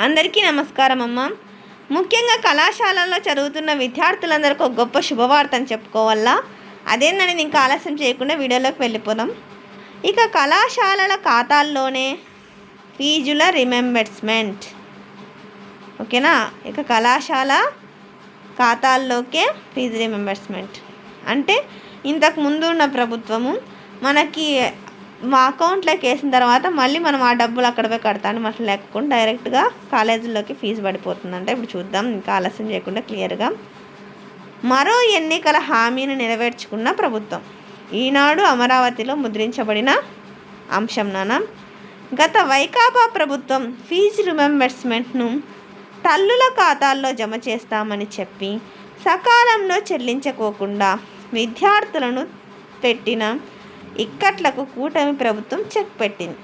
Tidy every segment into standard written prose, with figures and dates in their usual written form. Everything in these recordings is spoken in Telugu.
అందరికీ నమస్కారం అమ్మ. ముఖ్యంగా కళాశాలల్లో చదువుతున్న విద్యార్థులందరికీ ఒక గొప్ప శుభవార్త అని చెప్పుకోవాలా. అదేందని ఇంకా ఆలస్యం చేయకుండా వీడియోలోకి వెళ్ళిపోదాం. ఇక కళాశాలల ఖాతాల్లోనే ఫీజుల రిమెంబర్స్మెంట్. ఓకేనా. ఇక కళాశాల ఖాతాల్లోకే ఫీజు రిమెంబర్స్మెంట్ అంటే ఇంతకు ముందు ఉన్న ప్రభుత్వము మనకి మా అకౌంట్లోకి వేసిన తర్వాత మళ్ళీ మనం ఆ డబ్బులు అక్కడ పోయి కడతాను అట్లా లేకుండా డైరెక్ట్గా కాలేజీల్లోకి ఫీజు పడిపోతుందంట. ఇప్పుడు చూద్దాం ఇంకా ఆలస్యం చేయకుండా క్లియర్గా. మరో ఎన్నికల హామీని నెరవేర్చుకున్న ప్రభుత్వం. ఈనాడు అమరావతిలో ముద్రించబడిన అంశం నాన్న. గత వైకాపా ప్రభుత్వం ఫీజు రిమెంబర్స్మెంట్ను తల్లుల ఖాతాల్లో జమ చేస్తామని చెప్పి సకాలంలో చెల్లించుకోకుండా విద్యార్థులను పెట్టిన ఇక్కట్లకు కూటమి ప్రభుత్వం చెక్ పెట్టింది.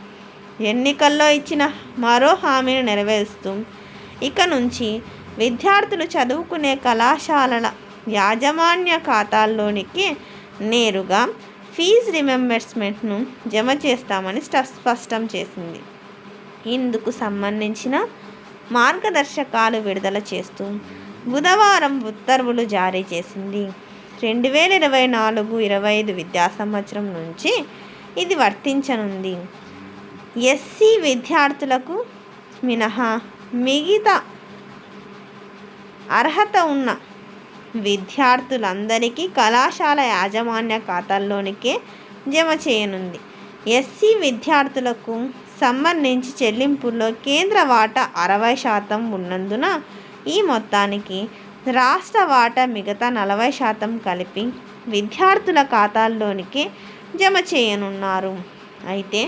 ఎన్నికల్లో ఇచ్చిన మరో హామీని నెరవేరుస్తూ ఇక నుంచి విద్యార్థులు చదువుకునే కళాశాలల యాజమాన్య ఖాతాల్లోనికి నేరుగా ఫీజు రిమెంబర్స్మెంట్ను జమ చేస్తామని స్పష్టం చేసింది. ఇందుకు సంబంధించిన మార్గదర్శకాలు విడుదల చేస్తూ బుధవారం ఉత్తర్వులు జారీ చేసింది. 2024-25 విద్యా సంవత్సరం నుంచి ఇది వర్తించనుంది. ఎస్సీ విద్యార్థులకు మినహా మిగతా అర్హత ఉన్న విద్యార్థులందరికీ కళాశాల యాజమాన్య ఖాతాల్లోనికే జమ చేయనుంది. ఎస్సీ విద్యార్థులకు సంబంధించి చెల్లింపుల్లో కేంద్ర వాటా 60% ఉన్నందున ఈ మొత్తానికి రాష్ట్ర వాటా మిగతా 40% కలిపి విద్యార్థుల ఖాతాల్లోనికి జమ చేయనున్నారు. అయితే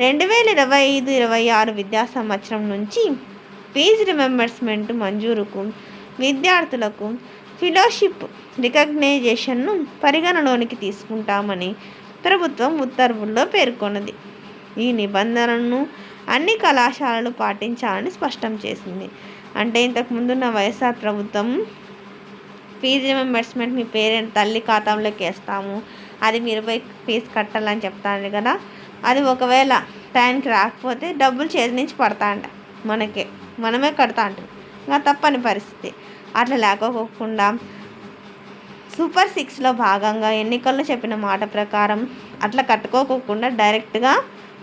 2025-26 విద్యా సంవత్సరం నుంచి ఫీజు రిమెంబర్స్మెంట్ మంజూరుకు విద్యార్థులకు ఫెలోషిప్ రికగ్నైజేషన్ను పరిగణలోనికి తీసుకుంటామని ప్రభుత్వం ఉత్తర్వుల్లో పేర్కొన్నది. ఈ నిబంధనలను అన్ని కళాశాలలు పాటించాలని స్పష్టం చేసింది. అంటే ఇంతకుముందున్న వైఎస్ఆర్ ప్రభుత్వం ఫీజు రిమెంబర్స్మెంట్ మీ పేరెంట్ తల్లి ఖాతాలోకి వేస్తాము, అది మీరు పోయి ఫీజు కట్టాలని చెప్తాను కదా, అది ఒకవేళ టైంకి రాకపోతే డబ్బులు చేతి నుంచి పడతా అంట, మనమే కడతా అంటాం. ఇంకా తప్పని పరిస్థితి. అట్లా లేకపోకుండా సూపర్ 6లో భాగంగా ఎన్నికల్లో చెప్పిన మాట ప్రకారం అట్లా కట్టుకోకుండా డైరెక్ట్గా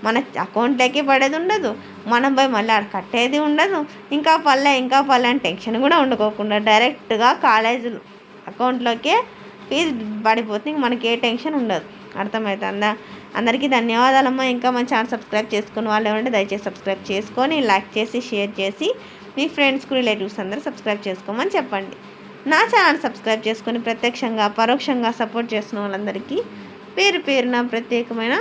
మన అకౌంట్లోకి పడేది ఉండదు, మనం పోయి మళ్ళీ ఆడ కట్టేది ఉండదు, ఇంకా పల్లె అని టెన్షన్ కూడా ఉండకోకుండా డైరెక్ట్గా కాలేజీలు అకౌంట్లోకే ఫీజు పడిపోతే మనకి ఏ టెన్షన్ ఉండదు. అర్థమవుతుందా? అందరికీ ధన్యవాదాలమ్మా. ఇంకా మన ఛానల్ సబ్స్క్రైబ్ చేసుకుని వాళ్ళు ఏమంటే దయచేసి సబ్స్క్రైబ్ చేసుకొని లైక్ చేసి షేర్ చేసి మీ ఫ్రెండ్స్కు రిలేటివ్స్ అందరూ సబ్స్క్రైబ్ చేసుకోమని చెప్పండి. నా ఛానల్ సబ్స్క్రైబ్ చేసుకొని ప్రత్యక్షంగా పరోక్షంగా సపోర్ట్ చేస్తున్న వాళ్ళందరికీ పేరు పేరున ప్రత్యేకమైన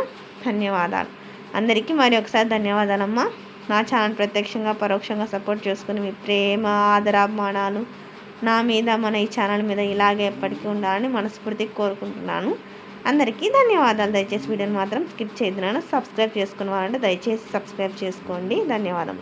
ధన్యవాదాలు. అందరికీ మరి ఒకసారి ధన్యవాదాలమ్మా. నా ఛానల్ ప్రత్యక్షంగా పరోక్షంగా సపోర్ట్ చేసుకుని మీ ప్రేమ ఆదరాభిమానాలు నా మీద మన ఈ ఛానల్ మీద ఇలాగే ఎప్పటికీ ఉండాలని మనస్ఫూర్తిగా కోరుకుంటున్నాను. అందరికీ ధన్యవాదాలు. దయచేసి వీడియోని మాత్రం స్కిప్ చేయొద్దు. సబ్స్క్రైబ్ చేసుకున్న వాళ్ళంటే దయచేసి సబ్స్క్రైబ్ చేసుకోండి. ధన్యవాదం.